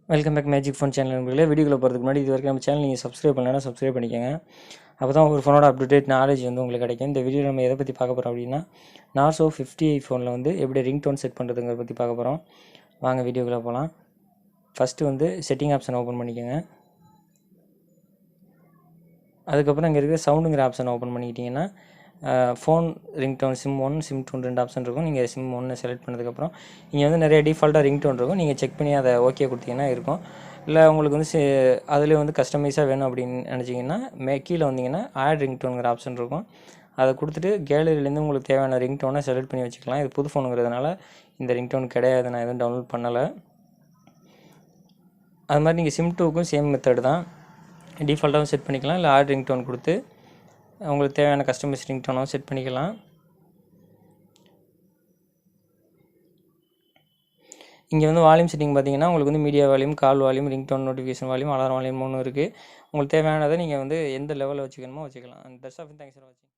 Welcome back magic phone channel நண்பர்களே. வீடியோக்குள்ள போகிறதுக்கு முன்னாடி இது வரைக்கும் நம்ம சேனல் நீங்கள் சப்ஸ்கிரைப் பண்ணலைன்னா சப்ஸ்கிரைப் பண்ணிக்கோங்க. அப்போ தான் ஒரு ஃபோனோட அப்டேட் நாலேஜ் வந்து உங்களுக்கு கிடைக்கும். இந்த வீடியோ நம்ம எதை பற்றி பார்க்க போகிறோம் அப்படின்னா, நார்சோ 50i ஃபோனில் வந்து எப்படி ரிங்டோன் செட் பண்ணுறதுங்கிறத பற்றி பார்க்க போகிறோம். வாங்க வீடியோக்குள்ளே போகலாம். ஃபஸ்ட்டு வந்து செட்டிங் ஆப்ஷன் ஓப்பன் பண்ணிக்கோங்க. அதுக்கப்புறம் இங்கே இருக்கிற சவுண்டுங்கிற ஆப்ஷன் ஓப்பன் பண்ணிக்கிட்டிங்கன்னா phone ringtone SIM 1 SIM 2 2 option இருக்கும். நீங்கள் சிம் 1 செலக்ட் பண்ணதுக்கப்புறம் இங்கே வந்து நிறைய டிஃபால்ட்டாக ரிங்டோன் இருக்கும். நீங்கள் செக் பண்ணி அதை ஓகே கொடுத்தீங்கன்னா இருக்கும். இல்லை உங்களுக்கு வந்து அதிலே வந்து கஸ்டமைஸாக வேணும் அப்படின்னு நினச்சிங்கன்னா கீழே வந்தீங்கன்னா ஆட் ரிங்டோனுங்கிற ஆப்ஷன் இருக்கும். அதை கொடுத்துட்டு கேலரியிலேருந்து உங்களுக்கு தேவையான ரிங்டோனை செலக்ட் பண்ணி வச்சுக்கலாம். இது புது ஃபோனுங்கிறதுனால இந்த ரிங்டோன் கிடையாது, நான் எதுவும் டவுன்லோட் பண்ணலை. அது மாதிரி நீங்கள் சிம் 2க்கும் சேம் மெத்தட் தான். டிஃபால்ட்டாகவும் செட் பண்ணிக்கலாம், இல்லை ஆட் ரிங்டோன் கொடுத்து உங்களுக்கு தேவையான கஸ்டமைஸ் ரிங்டோனாகவும் செட் பண்ணிக்கலாம். இங்கே வந்து வால்யூம் செட்டிங் பார்த்தீங்கன்னா உங்களுக்கு வந்து media volume, call volume, ringtone notification volume, alarm volume 3 இருக்குது. உங்களுக்கு தேவையானதை நீங்கள் வந்து எந்த லெவலில் வச்சுக்கணுமோ வச்சுக்கலாம். That's all. தேங்க்ஸ் ஃபார் வாட்சிங்.